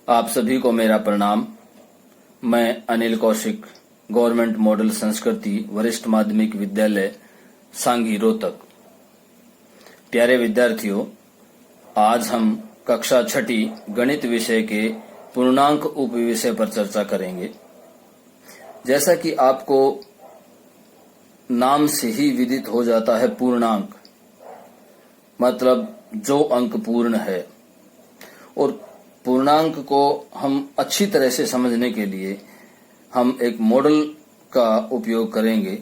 आप सभी को मेरा प्रणाम। मैं अनिल कौशिक, गवर्नमेंट मॉडल संस्कृति वरिष्ठ माध्यमिक विद्यालय सांगी रोहतक। प्यारे विद्यार्थियों, आज हम कक्षा 6 गणित विषय के पूर्णांक उपविषय पर चर्चा करेंगे। जैसा कि आपको नाम से ही विदित हो जाता है, पूर्णांक मतलब जो अंक पूर्ण है। और पूर्णांक को हम अच्छी तरह से समझने के लिए हम एक मॉडल का उपयोग करेंगे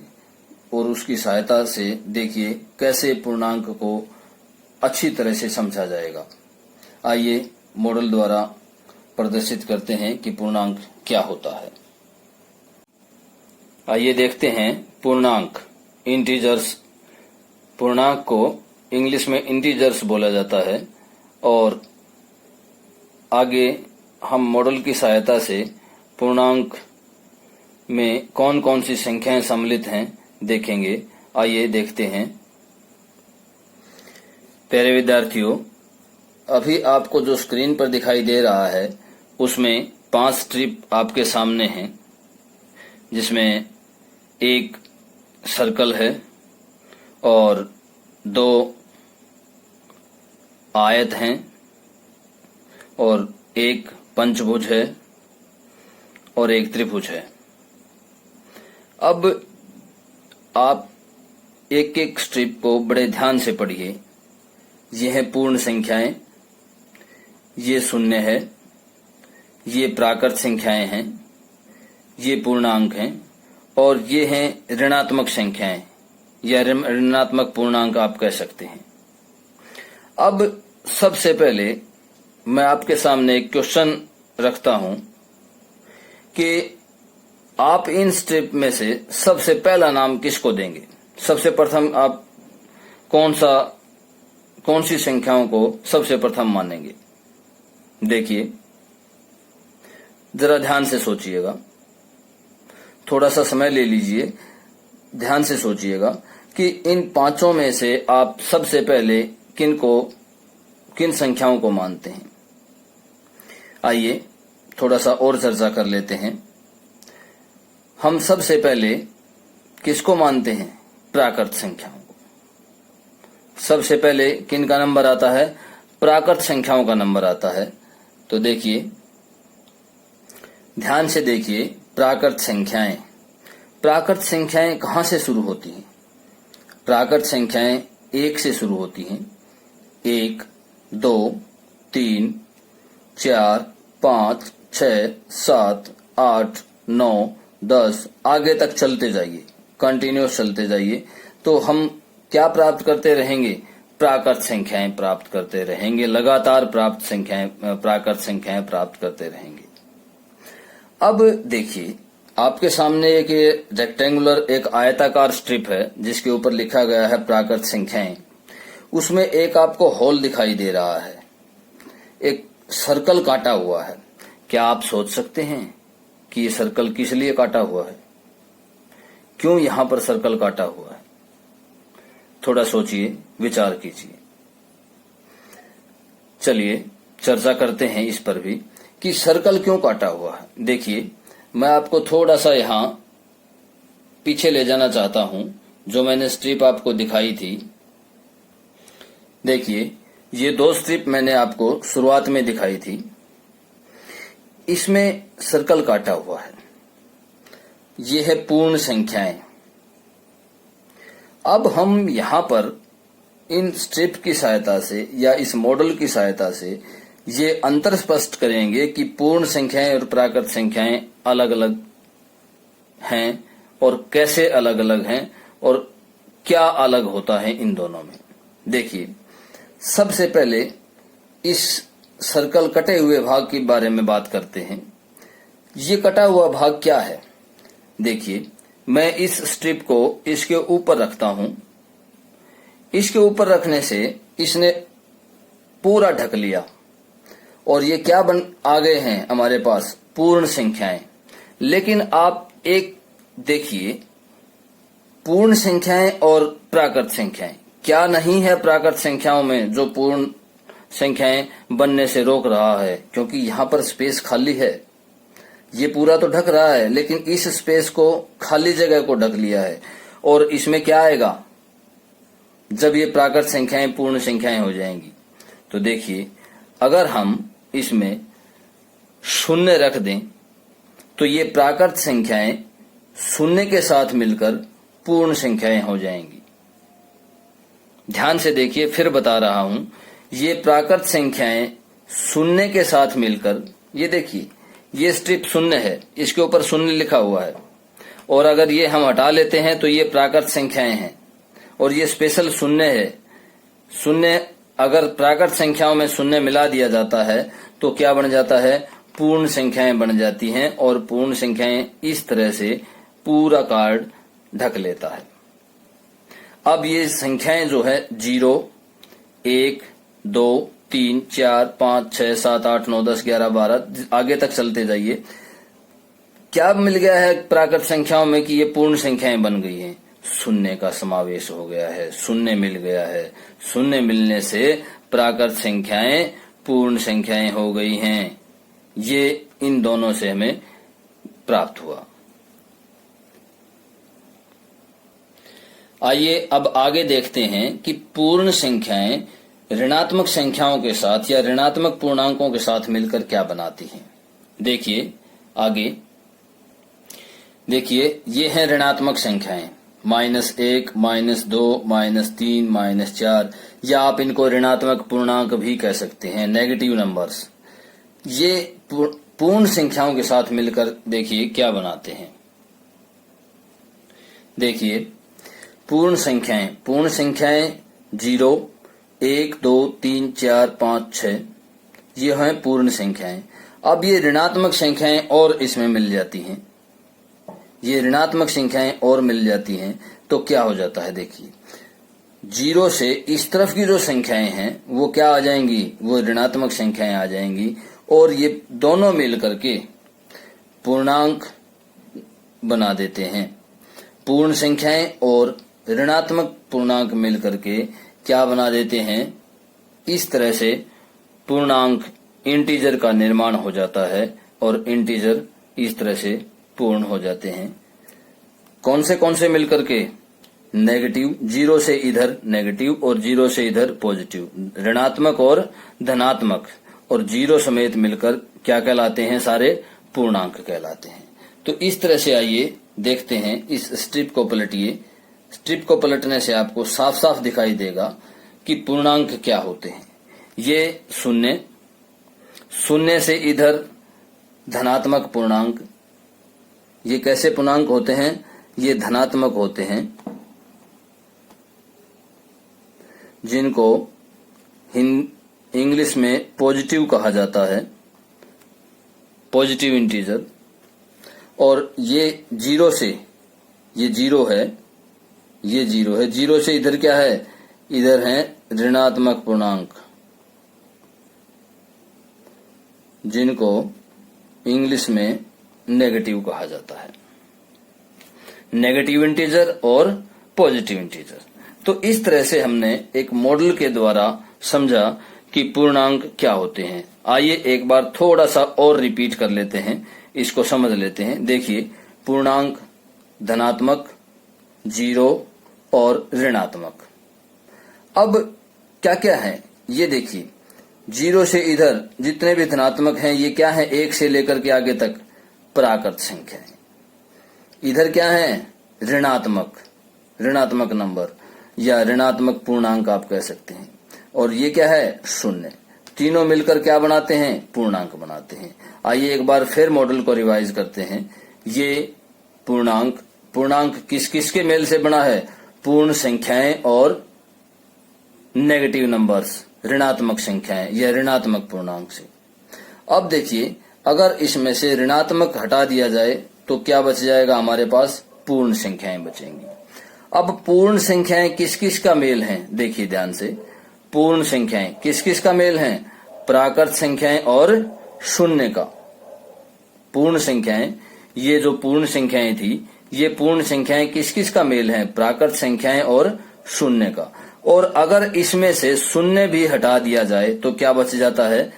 और उसकी सहायता से देखिए कैसे पूर्णांक को अच्छी तरह से समझा जाएगा। आइए मॉडल द्वारा प्रदर्शित करते हैं कि पूर्णांक क्या होता है। आइए देखते हैं पूर्णांक, इंटीजर्स। पूर्णांक को इंग्लिश में इंटीजर्स बोला जाता है और आगे हम मॉडल की सहायता से पूर्णांक में कौन कौन सी संख्याएं सम्मिलित हैं देखेंगे। आइए देखते हैं। प्यारे विद्यार्थियों, अभी आपको जो स्क्रीन पर दिखाई दे रहा है उसमें 5 स्ट्रिप आपके सामने हैं, जिसमें एक सर्कल है और 2 आयत हैं और एक पंचभुज है और एक त्रिभुज है। अब आप एक एक स्ट्रिप को बड़े ध्यान से पढ़िए। ये है पूर्ण संख्याएं, ये शून्य है, ये प्राकृत संख्याएं हैं, ये पूर्णांक हैं और ये हैं ऋणात्मक संख्याएं या ऋणात्मक पूर्णांक आप कह सकते हैं। अब सबसे पहले मैं आपके सामने एक क्वेश्चन रखता हूं कि आप इन स्ट्रिप में से सबसे पहला नाम किसको देंगे। सबसे प्रथम आप कौन सी संख्याओं को सबसे प्रथम मानेंगे। देखिए, जरा ध्यान से सोचिएगा, थोड़ा सा समय ले लीजिए, ध्यान से सोचिएगा कि इन 5 में से आप सबसे पहले किन संख्याओं को मानते हैं। आइए थोड़ा सा और चर्चा कर लेते हैं। हम सबसे पहले किसको मानते हैं? प्राकृत संख्याओं को। सबसे पहले किन का नंबर आता है? प्राकृत संख्याओं का नंबर आता है। तो देखिए, ध्यान से देखिए, प्राकृत संख्याएं कहां से शुरू होती हैं? प्राकृत संख्याएं 1 से शुरू होती हैं। 1, 2, 3, 4, 5, 6, 7, 8, 9, 10 आगे तक चलते जाइए, कंटिन्यूस चलते जाइए। तो हम क्या प्राप्त करते रहेंगे? प्राकृत संख्याएं प्राप्त करते रहेंगे, लगातार प्राकृत संख्याएं प्राप्त करते रहेंगे। अब देखिए, आपके सामने एक रेक्टेंगुलर, एक आयताकार स्ट्रिप है जिसके ऊपर लिखा गया है प्राकृत संख्याएं। उसमें एक आपको होल दिखाई दे रहा है, एक सर्कल काटा हुआ है। क्या आप सोच सकते हैं कि ये सर्कल किस लिए काटा हुआ है? क्यों यहां पर सर्कल काटा हुआ है? थोड़ा सोचिए, विचार कीजिए। चलिए चर्चा करते हैं इस पर भी कि सर्कल क्यों काटा हुआ है। देखिए, मैं आपको थोड़ा सा यहां पीछे ले जाना चाहता हूं। जो मैंने स्ट्रिप आपको दिखाई थी, देखिए, ये 2 स्ट्रिप मैंने आपको शुरुआत में दिखाई थी, इसमें सर्कल काटा हुआ है। ये है पूर्ण संख्याएं। अब हम यहां पर इन स्ट्रिप की सहायता से या इस मॉडल की सहायता से ये अंतर स्पष्ट करेंगे कि पूर्ण संख्याएं और प्राकृत संख्याएं अलग अलग हैं और कैसे अलग अलग हैं और क्या अलग होता है इन दोनों में। देखिए, सबसे पहले इस सर्कल कटे हुए भाग के बारे में बात करते हैं। ये कटा हुआ भाग क्या है? देखिए, मैं इस स्ट्रिप को इसके ऊपर रखता हूं। इसके ऊपर रखने से इसने पूरा ढक लिया और ये क्या आ गए हैं हमारे पास? पूर्ण संख्याएं। लेकिन आप एक देखिए, पूर्ण संख्याएं और प्राकृत संख्याएं क्या नहीं है? प्राकृत संख्याओं में जो पूर्ण संख्याएं बनने से रोक रहा है, क्योंकि यहाँ पर स्पेस खाली है। ये पूरा तो ढक रहा है, लेकिन इस स्पेस को, खाली जगह को ढक लिया है। और इसमें क्या आएगा जब ये प्राकृत संख्याएं पूर्ण संख्याएं हो जाएंगी? तो देखिए, अगर हम इसमें शून्य रख दें तो ये प्राकृत संख्याएं शून्य के साथ मिलकर पूर्ण संख्याएं हो जाएंगी। ध्यान से देखिए, फिर बता रहा हूं, ये प्राकृत संख्याएं शून्य के साथ मिलकर, ये देखिए ये स्ट्रिप शून्य है, इसके ऊपर शून्य लिखा हुआ है, और अगर ये हम हटा लेते हैं तो ये प्राकृत संख्याएं हैं, और ये स्पेशल शून्य है। शून्य, अगर प्राकृत संख्याओं में शून्य मिला दिया जाता है तो क्या बन जाता है? पूर्ण संख्याएं बन जाती हैं, और पूर्ण संख्याएं इस तरह से पूरा कार्ड ढक लेता है। अब ये संख्याएं जो है 0, 1, 2, 3, 4, 5, 6, 7, 8, 9, 10, 11, 12 आगे तक चलते जाइए। क्या मिल गया है प्राकृत संख्याओं में कि ये पूर्ण संख्याएं बन गई हैं? शून्य का समावेश हो गया है, शून्य मिल गया है। शून्य मिलने से प्राकृत संख्याएं पूर्ण संख्याएं हो गई हैं। ये इन दोनों से हमें प्राप्त हुआ। आइए अब आगे देखते हैं कि पूर्ण संख्याएं ऋणात्मक संख्याओं के साथ या ऋणात्मक पूर्णांकों के साथ मिलकर क्या बनाती हैं। देखिए आगे, देखिए ये हैं ऋणात्मक संख्याएं, -1, -2, -3, -4, या आप इनको ऋणात्मक पूर्णांक भी कह सकते हैं, नेगेटिव नंबर्स। ये पूर्ण संख्याओं के साथ मिलकर देखिए क्या बनाते हैं। देखिए पूर्ण संख्याएं 0, 1, 2, 3, 4, 5, 6 ये हैं पूर्ण संख्याएं। अब ये ऋणात्मक संख्याएं और इसमें मिल जाती हैं, ये ऋणात्मक संख्याएं और मिल जाती हैं तो क्या हो जाता है? देखिए 0 से इस तरफ की जो संख्याएं हैं वो क्या आ जाएंगी? वो ऋणात्मक संख्याएं आ जाएंगी, और ये दोनों मिल करके पूर्णांक बना देते हैं। पूर्ण संख्याएं और ऋणात्मक पूर्णांक मिल करके क्या बना देते हैं? इस तरह से पूर्णांक इंटीजर का निर्माण हो जाता है, और इंटीजर इस तरह से पूर्ण हो जाते हैं। कौन से मिलकर के? नेगेटिव, 0 से इधर नेगेटिव और 0 से इधर पॉजिटिव, ऋणात्मक और धनात्मक, और 0 समेत मिलकर क्या कहलाते हैं? सारे पूर्णांक कहलाते हैं। तो इस तरह से आइए देखते हैं, इस स्ट्रिप को पलटिए। स्ट्रिप को पलटने से आपको साफ साफ दिखाई देगा कि पूर्णांक क्या होते हैं। ये शून्य से इधर धनात्मक पूर्णांक, ये कैसे पूर्णांक होते हैं? ये धनात्मक होते हैं, जिनको इंग्लिश में पॉजिटिव कहा जाता है, पॉजिटिव इंटीजर। और ये 0 से, ये 0 है, ये 0 है, 0 से इधर क्या है? इधर है ऋणात्मक पूर्णांक, जिनको इंग्लिश में नेगेटिव कहा जाता है, नेगेटिव इंटीजर और पॉजिटिव इंटीजर। तो इस तरह से हमने एक मॉडल के द्वारा समझा कि पूर्णांक क्या होते हैं। आइए एक बार थोड़ा सा और रिपीट कर लेते हैं, इसको समझ लेते हैं। देखिए पूर्णांक धनात्मक, 0 और ऋणात्मक। अब क्या क्या है ये देखिए, 0 से इधर जितने भी धनात्मक हैं ये क्या है? 1 से लेकर के आगे तक प्राकृत संख्या है। इधर क्या है? ऋणात्मक नंबर या ऋणात्मक पूर्णांक आप कह सकते हैं। और ये क्या है? 0। तीनों मिलकर क्या बनाते हैं? पूर्णांक बनाते हैं। आइए एक बार फिर मॉडल को रिवाइज करते हैं। ये पूर्णांक किस किस के मेल से बना है? पूर्ण संख्याएं और नेगेटिव नंबर्स, ऋणात्मक संख्याएं या ऋणात्मक पूर्णांक से। अब देखिए, अगर इसमें से ऋणात्मक हटा दिया जाए तो क्या बच जाएगा? हमारे पास पूर्ण संख्याएं बचेंगी। अब पूर्ण संख्याएं किस किस का मेल है? देखिए ध्यान से, पूर्ण संख्याएं किस किस का मेल है? प्राकृत संख्याएं और शून्य का। पूर्ण संख्याएं, ये जो पूर्ण संख्याएं थी, ये पूर्ण संख्याएं किस किस का मेल है? प्राकृत संख्याएं और शून्य का। और अगर इसमें से शून्य भी हटा दिया जाए तो क्या बच जाता है?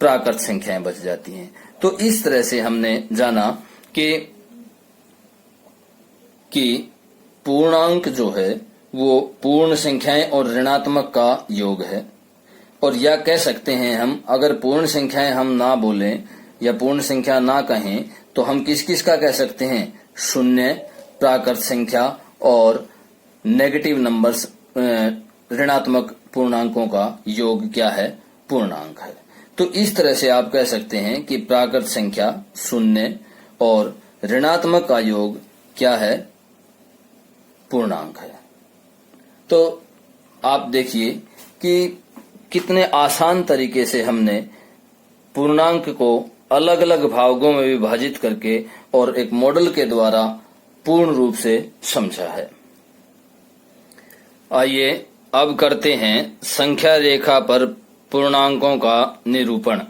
प्राकृत संख्याएं बच जाती हैं। तो इस तरह से हमने जाना कि पूर्णांक जो है वो पूर्ण संख्याएं और ऋणात्मक का योग है। और या कह सकते हैं हम, अगर पूर्ण संख्याएं हम ना बोलें या पूर्ण संख्या ना कहें तो हम किस किस का कह सकते हैं? शून्य, प्राकृत संख्या और नेगेटिव नंबर्स, ऋणात्मक पूर्णांकों का योग क्या है? पूर्णांक है। तो इस तरह से आप कह सकते हैं कि प्राकृत संख्या शून्य और ऋणात्मक का योग क्या है? पूर्णांक है। तो आप देखिए कि कितने आसान तरीके से हमने पूर्णांक को अलग अलग भागों में विभाजित करके और एक मॉडल के द्वारा पूर्ण रूप से समझा है। आइए अब करते हैं संख्या रेखा पर पूर्णांकों का निरूपण।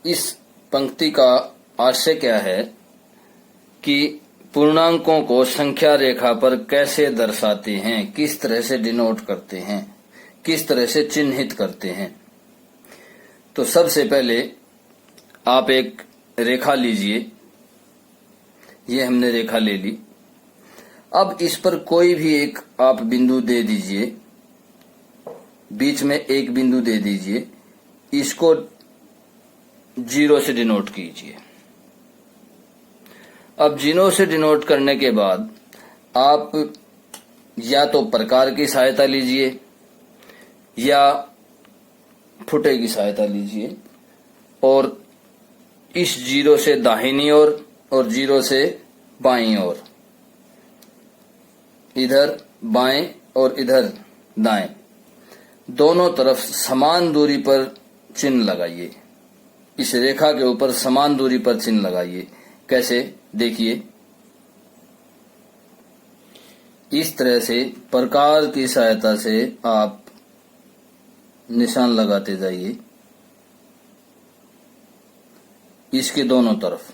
इस पंक्ति का आशय क्या है कि पूर्णांकों को संख्या रेखा पर कैसे दर्शाते हैं, किस तरह से डिनोट करते हैं, किस तरह से चिन्हित करते हैं। तो सबसे पहले आप एक रेखा लीजिए। ये हमने रेखा ले ली। अब इस पर कोई भी एक आप बिंदु दे दीजिए, बीच में एक बिंदु दे दीजिए, इसको 0 से डिनोट कीजिए। अब 0 से डिनोट करने के बाद आप या तो प्रकार की सहायता लीजिए या फुटे की सहायता लीजिए और इस 0 से दाहिनी ओर और 0 से बाईं ओर, इधर बाएं और इधर दाएं, दोनों तरफ समान दूरी पर चिन्ह लगाइए। इस रेखा के ऊपर समान दूरी पर चिन्ह लगाइए। कैसे? देखिए, इस तरह से प्रकार की सहायता से आप निशान लगाते जाइए इसके दोनों तरफ।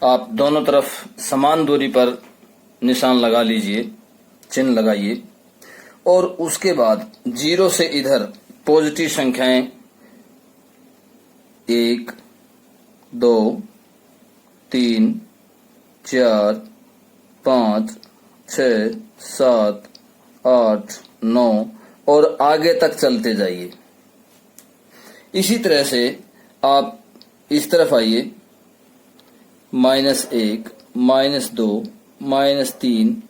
आप दोनों तरफ समान दूरी पर निशान लगा लीजिए, चिन्ह लगाइए और उसके बाद 0 से इधर पॉजिटिव संख्याएं 1, 2, 3, 4, 5, 6, 7, 8, 9 और आगे तक चलते जाइए। इसी तरह से आप इस तरफ आइए, -1, -2, -3,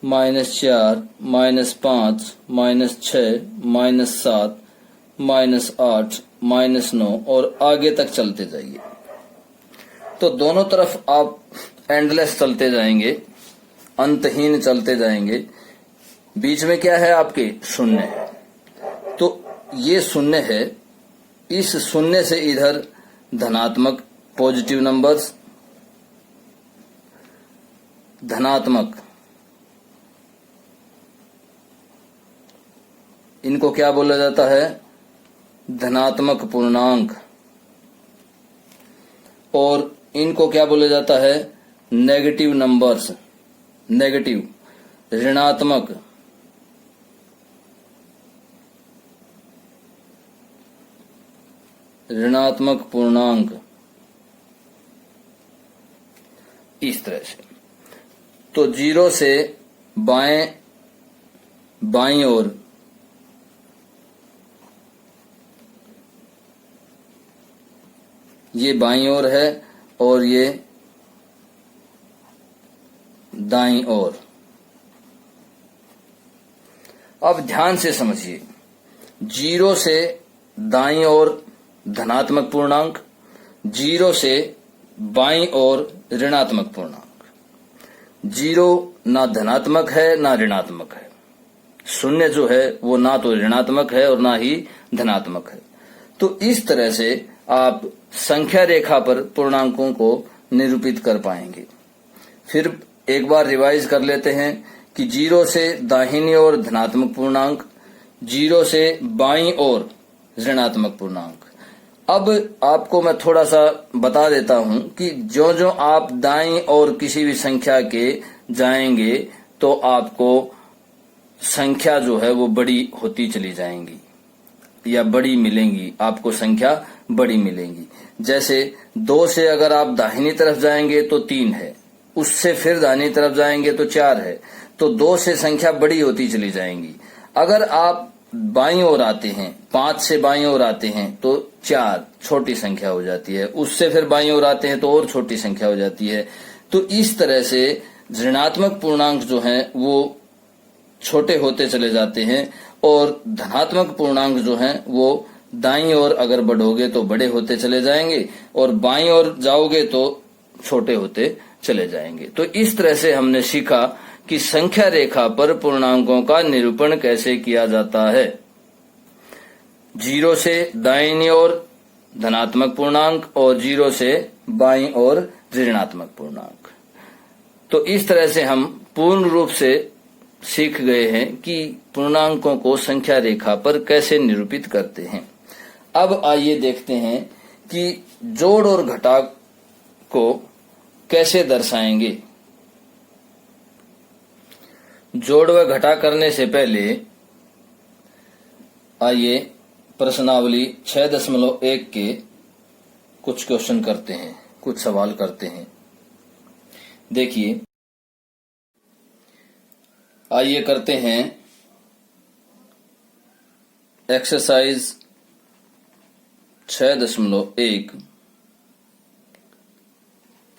-4, -5, -6, -7, -8, -9 और आगे तक चलते जाइए। तो दोनों तरफ आप एंडलेस चलते जाएंगे, अंतहीन चलते जाएंगे। बीच में क्या है आपके? शून्य है। तो ये शून्य है। इस शून्य से इधर धनात्मक पॉजिटिव नंबर्स, धनात्मक, इनको क्या बोला जाता है? धनात्मक पूर्णांक। और इनको क्या बोला जाता है? नेगेटिव नंबर्स, नेगेटिव, ऋणात्मक। ऋणात्मक पूर्णांक। इस तरह से तो 0 से बाईं ओर ये बाईं ओर है और ये दाईं ओर। अब ध्यान से समझिए, 0 से दाईं ओर धनात्मक पूर्णांक, 0 से बाईं ओर ऋणात्मक पूर्णांक। 0 ना धनात्मक है ना ऋणात्मक है। शून्य जो है वो ना तो ऋणात्मक है और ना ही धनात्मक है। तो इस तरह से आप संख्या रेखा पर पूर्णांकों को निरूपित कर पाएंगे। फिर एक बार रिवाइज कर लेते हैं कि 0 से दाहिनी ओर धनात्मक पूर्णांक, 0 से बाईं ओर ऋणात्मक पूर्णांक अब आपको मैं थोड़ा सा बता देता हूं कि जो जो आप दाईं और किसी भी संख्या के जाएंगे तो आपको संख्या जो है वो बड़ी होती चली जाएंगी या बड़ी मिलेंगी, आपको संख्या बड़ी मिलेंगी। जैसे 2 से अगर आप दाहिनी तरफ जाएंगे तो 3 है, उससे फिर दाहिनी तरफ जाएंगे तो 4 है, तो 2 से संख्या बड़ी होती चली जाएंगी। अगर आप बाईं ओर आते हैं, 5 से बाईं ओर आते हैं तो 4 छोटी संख्या हो जाती है, उससे फिर बाईं ओर आते हैं तो और छोटी संख्या हो जाती है। तो इस तरह से ऋणात्मक पूर्णांक जो हैं वो छोटे होते चले जाते हैं और धनात्मक पूर्णांक जो हैं वो दाईं ओर अगर बढ़ोगे तो बड़े होते चले जाएंगे और बाईं ओर जाओगे तो छोटे होते चले जाएंगे। तो इस तरह से हमने सीखा कि संख्या रेखा पर पूर्णांकों का निरूपण कैसे किया जाता है। 0 से दाईं ओर धनात्मक पूर्णांक और 0 से बाईं ओर ऋणात्मक पूर्णांक। तो इस तरह से हम पूर्ण रूप से सीख गए हैं कि पूर्णांकों को संख्या रेखा पर कैसे निरूपित करते हैं। अब आइए देखते हैं कि जोड़ और घटा को कैसे दर्शाएंगे। जोड़ व घटा करने से पहले आइए प्रश्नावली 6.1 के कुछ क्वेश्चन करते हैं, कुछ सवाल करते हैं। देखिए, आइए करते हैं एक्सरसाइज 6.1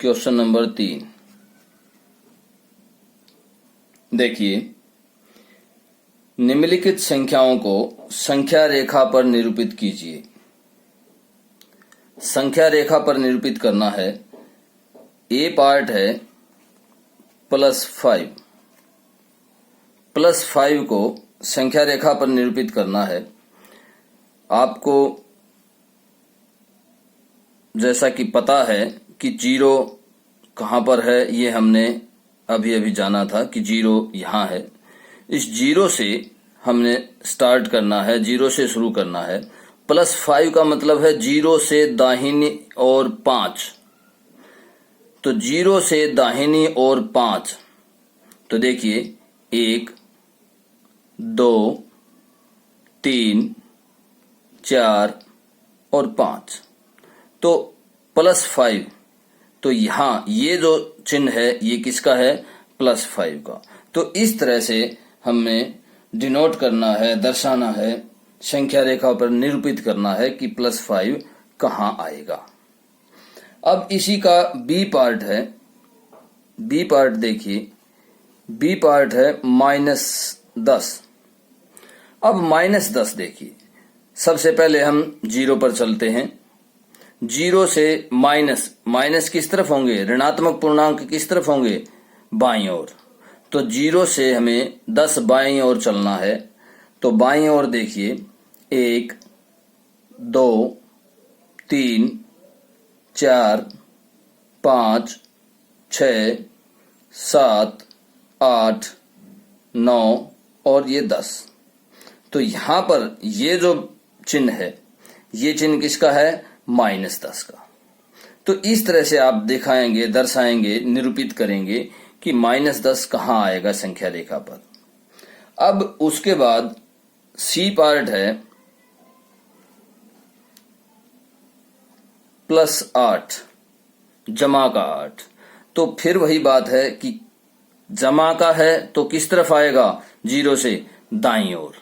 क्वेश्चन नंबर 3। देखिए, निम्नलिखित संख्याओं को संख्या रेखा पर निरूपित कीजिए। संख्या रेखा पर निरूपित करना है। ए पार्ट है +5। +5 को संख्या रेखा पर निरूपित करना है। आपको जैसा कि पता है कि 0 कहां पर है, ये हमने अभी जाना था कि 0 यहां है। इस 0 से हमने स्टार्ट करना है, 0 से शुरू करना है। +5 का मतलब है 0 से दाहिनी और 5। तो 0 से दाहिनी और 5। तो देखिए 1 2 3 4 और 5। तो +5, तो यहां ये जो चिन्ह है ये किसका है? +5 का। तो इस तरह से हमें डिनोट करना है, दर्शाना है, संख्या रेखा पर निरूपित करना है कि +5 कहां आएगा। अब इसी का बी पार्ट है। बी पार्ट देखिए, बी पार्ट है -10। अब -10 देखिए, सबसे पहले हम 0 पर चलते हैं। 0 से माइनस किस तरफ होंगे? ऋणात्मक पूर्णांक किस तरफ होंगे? बाईं ओर। तो 0 से हमें 10 बाईं ओर चलना है। तो बाईं ओर देखिए 1 2 3 4 5 6 7 8 9 और ये 10। तो यहां पर ये जो चिन्ह है, ये चिन्ह किसका है? -10 का। तो इस तरह से आप दिखाएंगे, दर्शाएंगे, निरूपित करेंगे कि -10 कहां आएगा संख्या रेखा पर। अब उसके बाद सी पार्ट है +8, जमा का 8। तो फिर वही बात है कि जमा का है तो किस तरफ आएगा? 0 से दाईं ओर।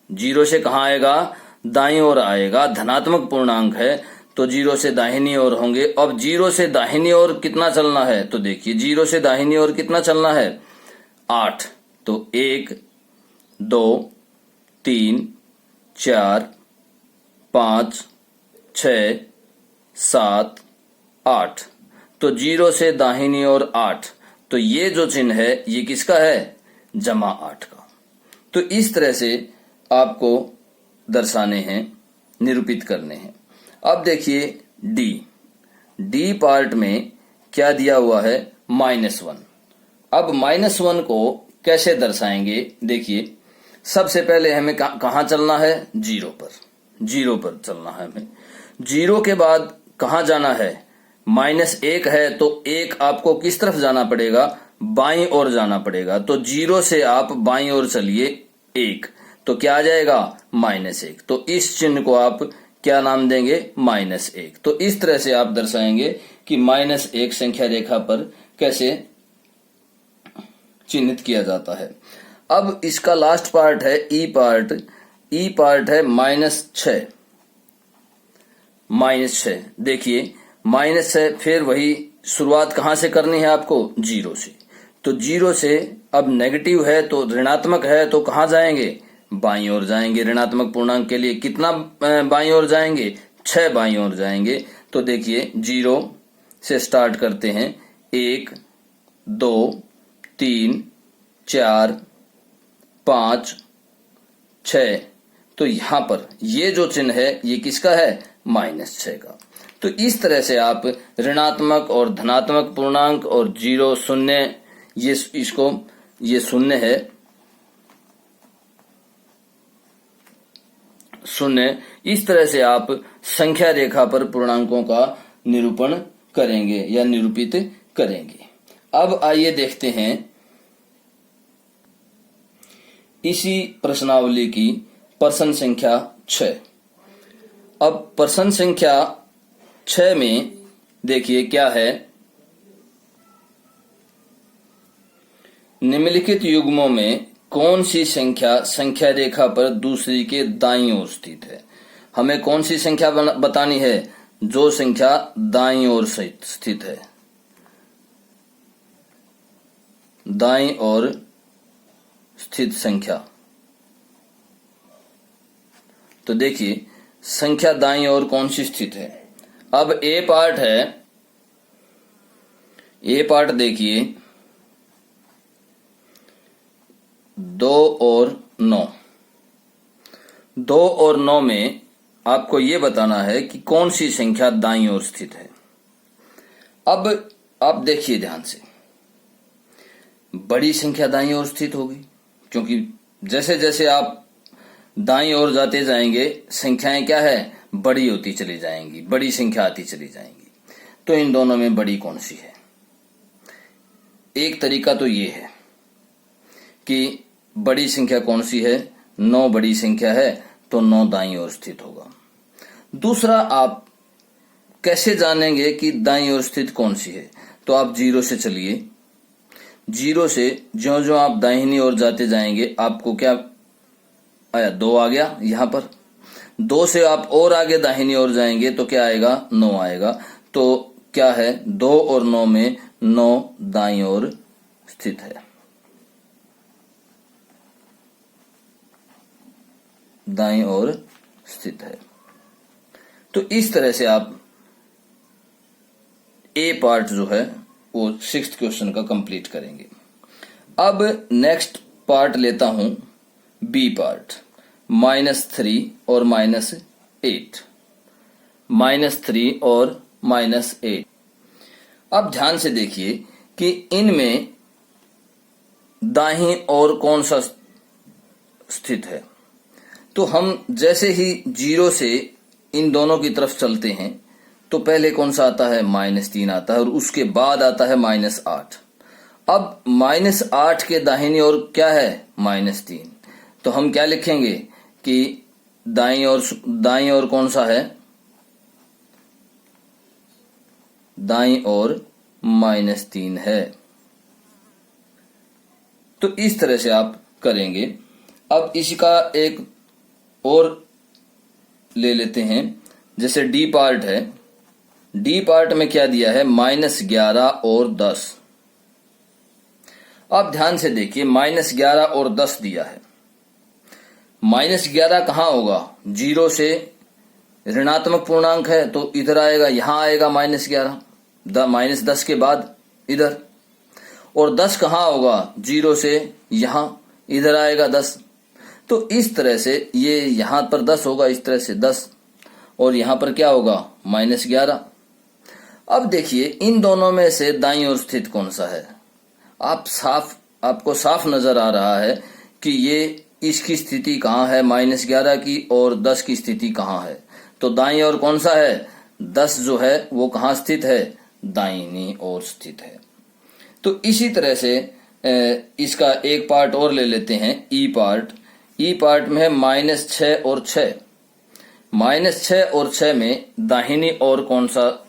0 से कहां आएगा? दाईं ओर आएगा। धनात्मक पूर्णांक है तो 0 से दाहिनी ओर होंगे। अब 0 से दाहिनी ओर कितना चलना है? तो देखिए 0 से दाहिनी ओर कितना चलना है? 8। तो 1 2 3 4 5 6 7 8। तो 0 से दाहिनी ओर 8। तो ये जो चिन्ह है ये किसका है? जमा 8 का। तो इस तरह से आपको दर्शाने हैं, निरूपित करने हैं। अब देखिए डी पार्ट में क्या दिया हुआ है? -1। अब -1 को कैसे दर्शाएंगे? देखिए, सबसे पहले हमें कहां चलना है? 0 पर। 0 पर चलना है हमें। जीरो के बाद कहाँ जाना है, -1 है तो 1 आपको किस तरफ जाना पड़ेगा, बाईं ओर जाना पड़ेगा। तो जीरो से आप बाईं ओर चलिए 1, तो क्या आ जाएगा, -1। तो इस चिन्ह को आप क्या नाम देंगे, -1। तो इस तरह से आप दर्शाएंगे कि -1 संख्या रेखा पर कैसे चिन्हित किया जाता है। अब इसका लास्ट पार्ट है ई पार्ट। ई पार्ट है -6। -6 देखिए, -6 फिर वही शुरुआत कहां से करनी है आपको, जीरो से। तो जीरो से अब नेगेटिव है तो ऋणात्मक है तो कहां जाएंगे, बाईं ओर जाएंगे। ऋणात्मक पूर्णांक के लिए कितना बाईं ओर जाएंगे, 6 बाईं ओर जाएंगे। तो देखिए जीरो से स्टार्ट करते हैं, 1 2 3 4 5 6। तो यहां पर ये जो चिन्ह है ये किसका है, -6 का। तो इस तरह से आप ऋणात्मक और धनात्मक पूर्णांक और जीरो शून्य, ये इसको ये शून्य है, शून्य, इस तरह से आप संख्या रेखा पर पूर्णांकों का निरूपण करेंगे या निरूपित करेंगे। अब आइए देखते हैं इसी प्रश्नावली की प्रश्न संख्या 6। अब प्रश्न संख्या 6 में देखिए क्या है, निम्नलिखित युग्मों में कौन सी संख्या संख्या रेखा पर दूसरी के दाईं ओर स्थित है। हमें कौन सी संख्या बतानी है, जो संख्या दाईं ओर स्थित है, दाईं ओर स्थित संख्या। तो देखिए संख्या दाईं ओर कौन सी स्थित है। अब ए पार्ट है, ए पार्ट देखिए 2 और 9। 2 और 9 में आपको ये बताना है कि कौन सी संख्या दाईं ओर स्थित है। अब आप देखिए ध्यान से, बड़ी संख्या दाईं ओर स्थित होगी, क्योंकि जैसे जैसे आप दाईं ओर जाते जाएंगे संख्याएं क्या है, बड़ी होती चली जाएंगी, बड़ी संख्या आती चली जाएंगी। तो इन दोनों में बड़ी कौन सी है। एक तरीका तो ये है कि बड़ी संख्या कौन सी है, 9 बड़ी संख्या है तो 9 दाईं ओर स्थित होगा। दूसरा, आप कैसे जानेंगे कि दाईं ओर स्थित कौन सी है, तो आप जीरो से चलिए। जीरो से ज्यो ज्यो आप दाहिनी ओर जाते जाएंगे आपको क्या आया, 2 आ गया यहां पर। 2 से आप और आगे दाहिनी ओर जाएंगे तो क्या आएगा, 9 आएगा। तो क्या है, 2 और 9 में 9 दाईं ओर स्थित है, दाईं ओर स्थित है। तो इस तरह से आप ए पार्ट जो है वो 6th क्वेश्चन का कंप्लीट करेंगे। अब नेक्स्ट पार्ट लेता हूं बी पार्ट, -3 और -8, -3 और -8। अब ध्यान से देखिए कि इनमें दाहिनी ओर कौन सा स्थित है। तो हम जैसे ही जीरो से इन दोनों की तरफ चलते हैं तो पहले कौन सा आता है, -3 आता है और उसके बाद आता है -8। अब -8 के दाहिनी ओर क्या है, -3। तो हम क्या लिखेंगे कि दाईं ओर कौन सा है, दाईं ओर -3 है। तो इस तरह से आप करेंगे। अब इसका एक और ले लेते हैं, जैसे डी पार्ट है। डी पार्ट में क्या दिया है, -11 और 10। अब ध्यान से देखिए, -11 और 10 दिया है। -11 कहां होगा, जीरो से ऋणात्मक पूर्णांक है तो इधर आएगा, यहां आएगा -11, -10 के बाद इधर। और 10 कहां होगा, जीरो से यहां, इधर आएगा 10। तो इस तरह से ये यहां पर 10 होगा, इस तरह से 10, और यहां पर क्या होगा, -11। अब देखिए इन दोनों में से दाईं ओर स्थित कौन सा है। आपको साफ नजर आ रहा है कि ये इसकी स्थिति कहाँ है, -11 की, और 10 की स्थिति कहाँ है। तो दाईं ओर कौन सा है? 10 जो है वो कहाँ स्थित है? दाहिनी ओर स्थित है। तो इसी तरह से इसका एक पार्ट और ले लेते हैं, ई पार्ट। ई पार्ट में है -6 और 6। -6 और 6 में दाहिनी ओर कौन सा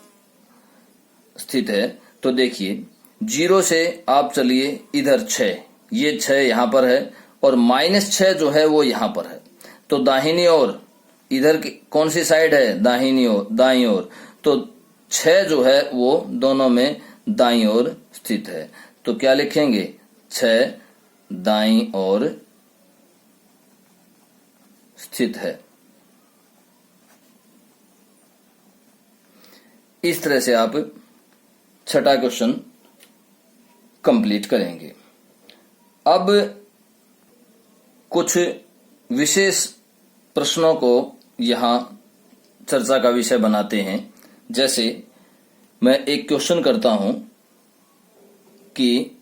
स्थित है? तो देखिए 0 से आप चलिए इधर 6, ये 6 यहां पर है और -6 जो है वो यहां पर है। तो दाहिनी ओर इधर की कौन सी साइड है? दाहिनी ओर, दाईं ओर। तो 6 जो है वो दोनों में दाईं ओर स्थित है। तो क्या लिखेंगे? 6 दाईं ओर स्थित है। इस तरह से आप छठा क्वेश्चन कंप्लीट करेंगे। अब कुछ विशेष प्रश्नों को यहां चर्चा का विषय बनाते हैं। जैसे मैं एक क्वेश्चन करता हूं कि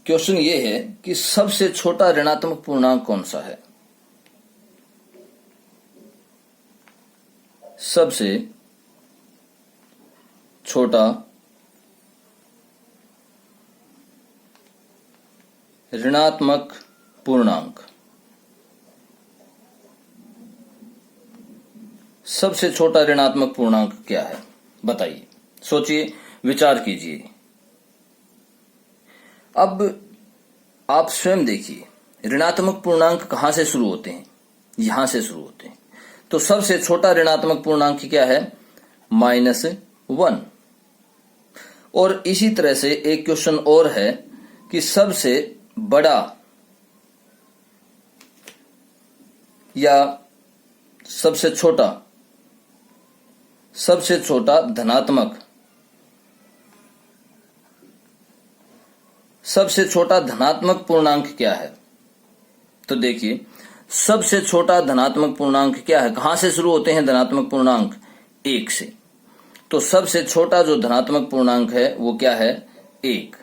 क्वेश्चन ये है कि सबसे छोटा ऋणात्मक पूर्णांक कौन सा है? सबसे छोटा ऋणात्मक पूर्णांक, सबसे छोटा ऋणात्मक पूर्णांक क्या है? बताइए, सोचिए, विचार कीजिए। अब आप स्वयं देखिए, ऋणात्मक पूर्णांक कहां से शुरू होते हैं? यहां से शुरू होते हैं। तो सबसे छोटा ऋणात्मक पूर्णांक क्या है? -1। और इसी तरह से एक क्वेश्चन और है कि सबसे बड़ा या सबसे छोटा धनात्मक, सबसे छोटा धनात्मक पूर्णांक क्या है? तो देखिए, सबसे छोटा धनात्मक पूर्णांक क्या है? कहां से शुरू होते हैं धनात्मक पूर्णांक? 1 से। तो सबसे छोटा जो धनात्मक पूर्णांक है वो क्या है? 1।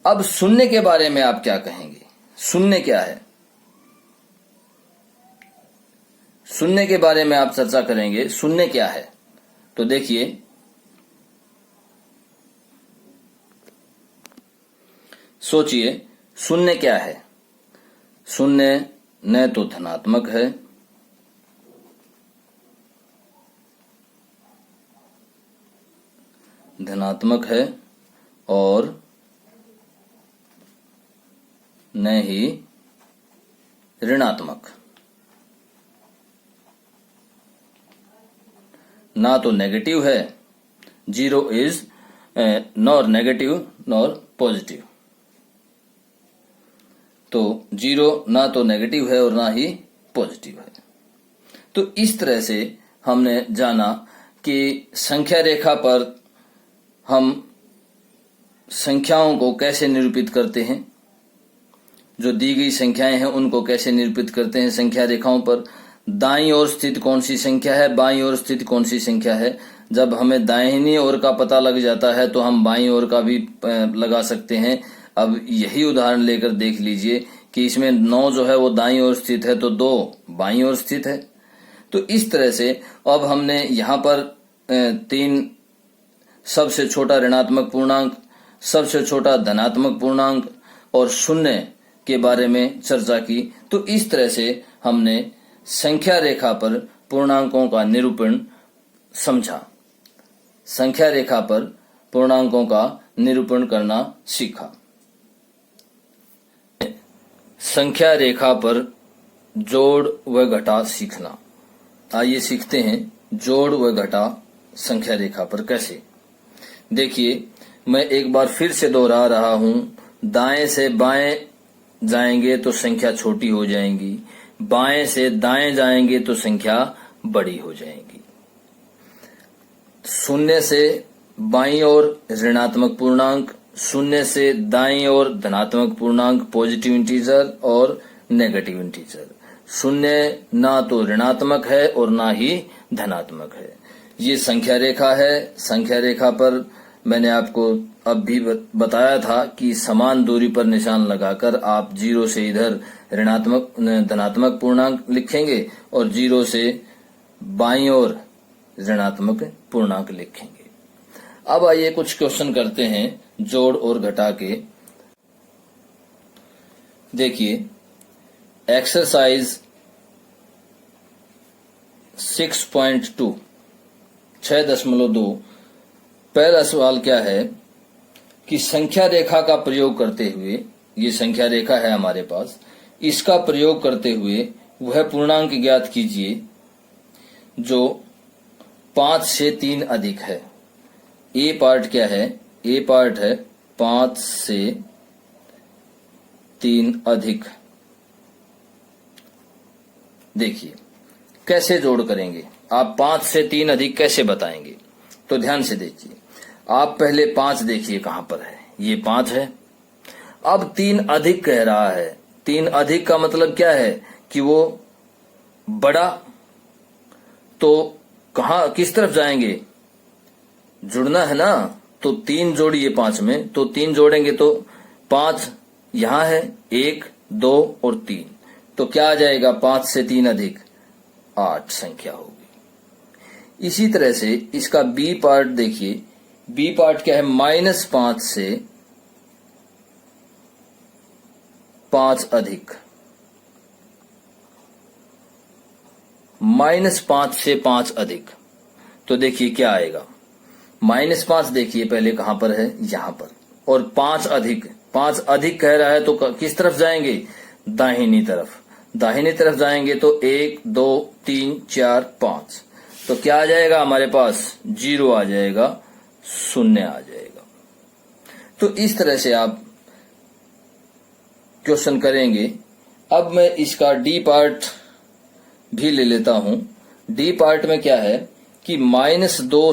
अब शून्य के बारे में आप क्या कहेंगे? शून्य क्या है? शून्य के बारे में आप चर्चा करेंगे। शून्य क्या है? तो देखिए, सोचिए, शून्य क्या है? शून्य न तो धनात्मक है, और न ही ऋणात्मक। ना तो नेगेटिव है, 0 is nor negative nor positive. तो 0 ना तो नेगेटिव है और ना ही पॉजिटिव है। तो इस तरह से हमने जाना कि संख्या रेखा पर हम संख्याओं को कैसे निरूपित करते हैं, जो दी गई संख्याएं हैं उनको कैसे निरूपित करते हैं संख्या रेखाओं पर। दाईं ओर स्थित कौन सी संख्या है, बाईं ओर स्थित कौन सी संख्या है। जब हमें दाहिनी ओर का पता लग जाता है तो हम बाईं ओर का भी लगा सकते हैं। अब यही उदाहरण लेकर देख लीजिए कि इसमें 9 जो है वो दाईं ओर स्थित है तो 2 बाईं ओर स्थित है। तो इस तरह से अब हमने यहाँ पर 3 सबसे छोटा ऋणात्मक पूर्णांक, सबसे छोटा धनात्मक पूर्णांक और शून्य के बारे में चर्चा की। तो इस तरह से हमने संख्या रेखा पर पूर्णांकों का निरूपण समझा, संख्या रेखा पर पूर्णांकों का निरूपण करना सीखा। संख्या रेखा पर जोड़ व घटा सीखना। आइए सीखते हैं जोड़ व घटा संख्या रेखा पर कैसे। देखिए, मैं एक बार फिर से दोहरा रहा हूं, दाएं से बाएं जाएंगे तो संख्या छोटी हो जाएगी, बाएं से दाएं जाएंगे तो संख्या बड़ी हो जाएगी। शून्य से बाईं ओर ऋणात्मक पूर्णांक, शून्य से दाईं ओर धनात्मक पूर्णांक पॉजिटिव इंटीजर और नेगेटिव इंटीजर। शून्य ना तो ऋणात्मक है और ना ही धनात्मक है। ये संख्या रेखा है। संख्या रेखा पर मैंने आपको अब भी बताया था कि समान दूरी पर निशान लगाकर आप 0 से इधर ऋणात्मक धनात्मक पूर्णांक लिखेंगे और 0 से बाईं ओर ऋणात्मक पूर्णांक लिखेंगे। अब आइए कुछ क्वेश्चन करते हैं जोड़ और घटा के। देखिए एक्सरसाइज 6.2 6.2 पहला सवाल क्या है कि संख्या रेखा का प्रयोग करते हुए, ये संख्या रेखा है हमारे पास, इसका प्रयोग करते हुए वह पूर्णांक ज्ञात कीजिए जो 5 से 3 अधिक है। ए पार्ट क्या है? ए पार्ट है 5 से 3 अधिक। देखिए कैसे जोड़ करेंगे, आप 5 से 3 अधिक कैसे बताएंगे? तो ध्यान से देखिए, आप पहले 5 देखिए कहां पर है, ये 5 है। अब 3 अधिक कह रहा है, 3 अधिक का मतलब क्या है कि वो बड़ा, तो कहां किस तरफ जाएंगे? जुड़ना है ना, तो 3 जोड़िए 5 में, तो 3 जोड़ेंगे तो 5 यहां है, 1 2 और 3, तो क्या आ जाएगा? 5 से 3 अधिक 8 संख्या होगी। इसी तरह से इसका बी पार्ट देखिए, बी पार्ट क्या है? -5 से 5 अधिक, -5 से 5 अधिक, तो देखिए क्या आएगा? -5 देखिए पहले कहां पर है? यहां पर, और 5 अधिक, 5 अधिक कह रहा है तो किस तरफ जाएंगे? दाहिनी तरफ। दाहिनी तरफ जाएंगे तो 1 2 3 4 5, तो क्या आ जाएगा हमारे पास? 0 आ जाएगा, 0 आ जाएगा। तो इस तरह से आप क्वेश्चन करेंगे। अब मैं इसका डी पार्ट भी ले लेता हूं। डी पार्ट में क्या है कि -2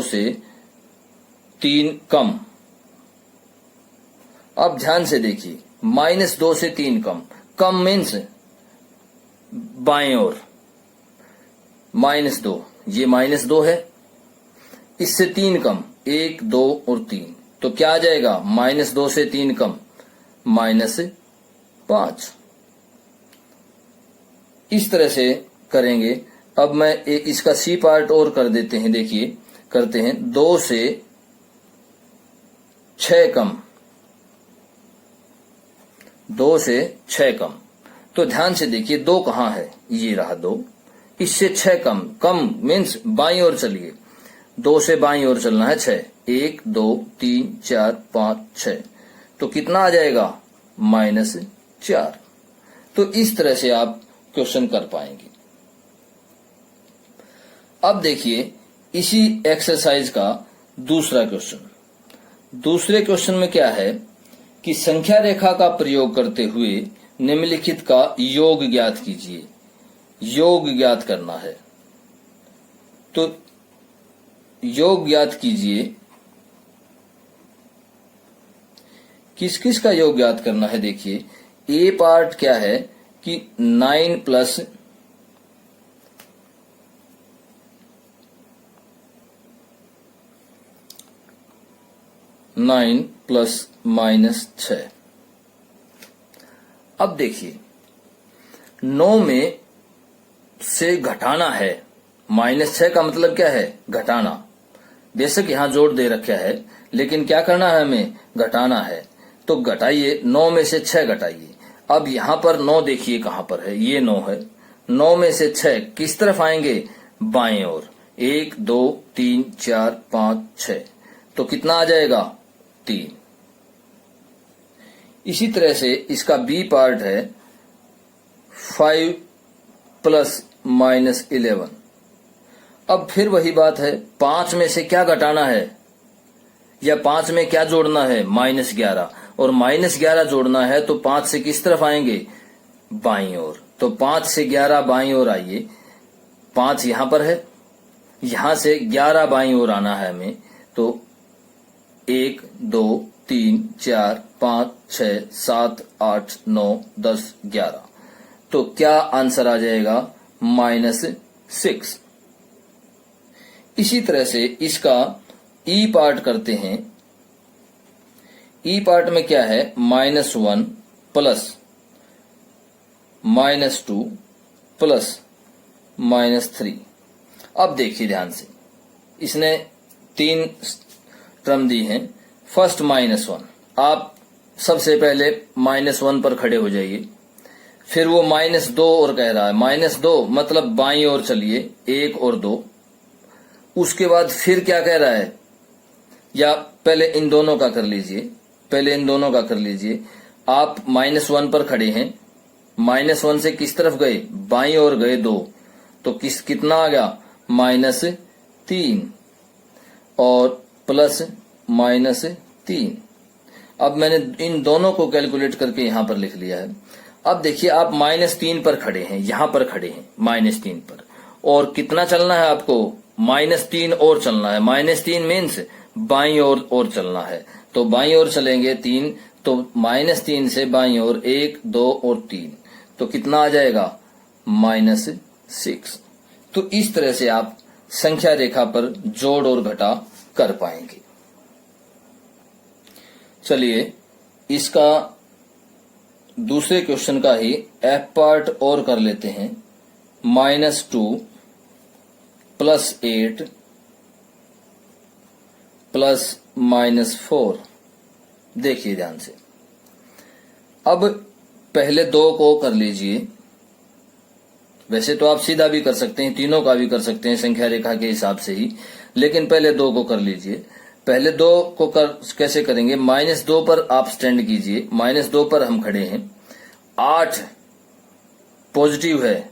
से 3 कम। अब ध्यान से देखिए, -2 से 3 कम, कम मीन्स बाएं ओर, -2, ये -2 है, इससे 3 कम, 1 2 और 3, तो क्या आ जाएगा? -2 से 3 कम -5। इस तरह से करेंगे। अब मैं इसका सी पार्ट और कर देते हैं। देखिए करते हैं, 2 से 6 कम, 2 से 6 कम, तो ध्यान से देखिए 2 कहां है? ये रहा 2, इससे 6 कम, कम मीन्स बाईं ओर चलिए, 2 से बाईं ओर चलना है, 6, 1 2 3 4 5 6, तो कितना आ जाएगा? -4। तो इस तरह से आप क्वेश्चन कर पाएंगे। अब देखिए इसी एक्सरसाइज का दूसरा क्वेश्चन। दूसरे क्वेश्चन में क्या है कि संख्या रेखा का प्रयोग करते हुए निम्नलिखित का योग ज्ञात कीजिए। योग ज्ञात करना है, तो योग ज्ञात कीजिए। किस किस का योग ज्ञात करना है? देखिए ए पार्ट क्या है कि 9 + 9 + -6। अब देखिए 9 में से घटाना है, -6 का मतलब क्या है? घटाना। बेशक यहां जोड़ दे रखा है, लेकिन क्या करना है? हमें घटाना है। तो घटाइए, 9 में से 6 घटाइए। अब यहां पर 9 देखिए कहां पर है? ये 9 है। 9 में से 6 किस तरफ आएंगे? बाएं ओर। 1 2 3 4 5 6, तो कितना आ जाएगा? 3। इसी तरह से इसका बी पार्ट है 5 + -11। अब फिर वही बात है, 5 में से क्या घटाना है या 5 में क्या जोड़ना है? -11, और -11 जोड़ना है तो 5 से किस तरफ आएंगे? बाईं ओर। तो 5 से 11 बाईं ओर आइए, 5 यहां पर है, यहां से 11 बाईं ओर आना है हमें, तो 1 2 3 4 5 6 7 8 9 10 11, तो क्या आंसर आ जाएगा? -6। इसी तरह से इसका ई पार्ट करते हैं। ई पार्ट में क्या है? -1 + -2 + -3। अब देखिए ध्यान से, इसने 3 टर्म दी हैं। फर्स्ट -1, आप सबसे पहले -1 पर खड़े हो जाइए। फिर वो -2 और कह रहा है, -2 मतलब बाईं ओर चलिए, 1 और 2। उसके बाद फिर क्या कह रहा है, या पहले इन दोनों का कर लीजिए, आप -1 पर खड़े हैं, -1 से किस तरफ गए, बाईं ओर गए 2, तो कितना आ गया, -3 और प्लस -3। अब मैंने इन दोनों को कैलकुलेट करके यहां पर लिख लिया है। अब देखिए, आप -3 पर खड़े हैं, यहां पर खड़े हैं -3 पर, और कितना चलना है आपको, -3 और चलना है। -3 मीन्स बाईं ओर और चलना है, तो बाईं ओर चलेंगे 3, तो -3 से बाईं ओर 1, 2 और 3, तो कितना आ जाएगा, -6। तो इस तरह से आप संख्या रेखा पर जोड़ और घटा कर पाएंगे। चलिए, इसका दूसरे क्वेश्चन का ही एफ पार्ट और कर लेते हैं। -2 + 8 + -4। देखिए ध्यान से, अब पहले 2 को कर लीजिए। वैसे तो आप सीधा भी कर सकते हैं, तीनों का भी कर सकते हैं संख्या रेखा के हिसाब से ही, लेकिन पहले 2 को कर लीजिए। पहले 2 को कैसे करेंगे, -2 पर आप स्टैंड कीजिए, -2 पर हम खड़े हैं। 8 पॉजिटिव है,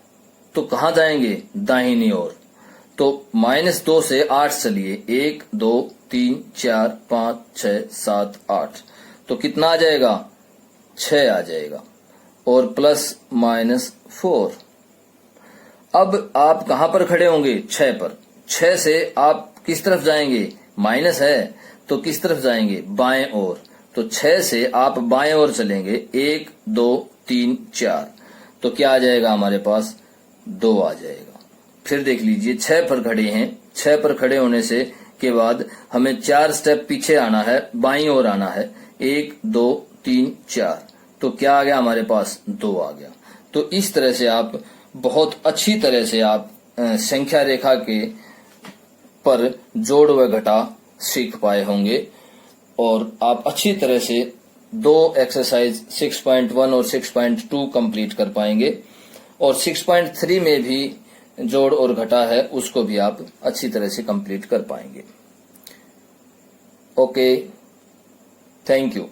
तो कहां जाएंगे, दाहिनी ओर। तो -2 से 8 चलिए, 1, 2, 3, 4, 5, 6, 7, 8, तो कितना आ जाएगा, 6 आ जाएगा, और +-4। अब आप कहां पर खड़े होंगे, 6 पर। 6 से आप किस तरफ जाएंगे, माइनस है तो किस तरफ जाएंगे, बाएं ओर। तो 6 से आप बाएं ओर चलेंगे, 1, 2, 3, 4, तो क्या आ जाएगा हमारे पास, 2 आ जाएगा। फिर देख लीजिए, 6 पर खड़े हैं, 6 पर खड़े होने से के बाद हमें 4 स्टेप पीछे आना है, बाईं ओर आना है, 1, 2, 3, 4, तो क्या आ गया हमारे पास, 2 आ गया। तो इस तरह से आप बहुत अच्छी तरह से आप संख्या रेखा के पर जोड़ व घटा सीख पाए होंगे, और आप अच्छी तरह से 2 एक्सरसाइज 6.1 और 6.2 कंप्लीट कर पाएंगे, और 6.3 में भी जोड़ और घटा है, उसको भी आप अच्छी तरह से कंप्लीट कर पाएंगे। Okay, thank you.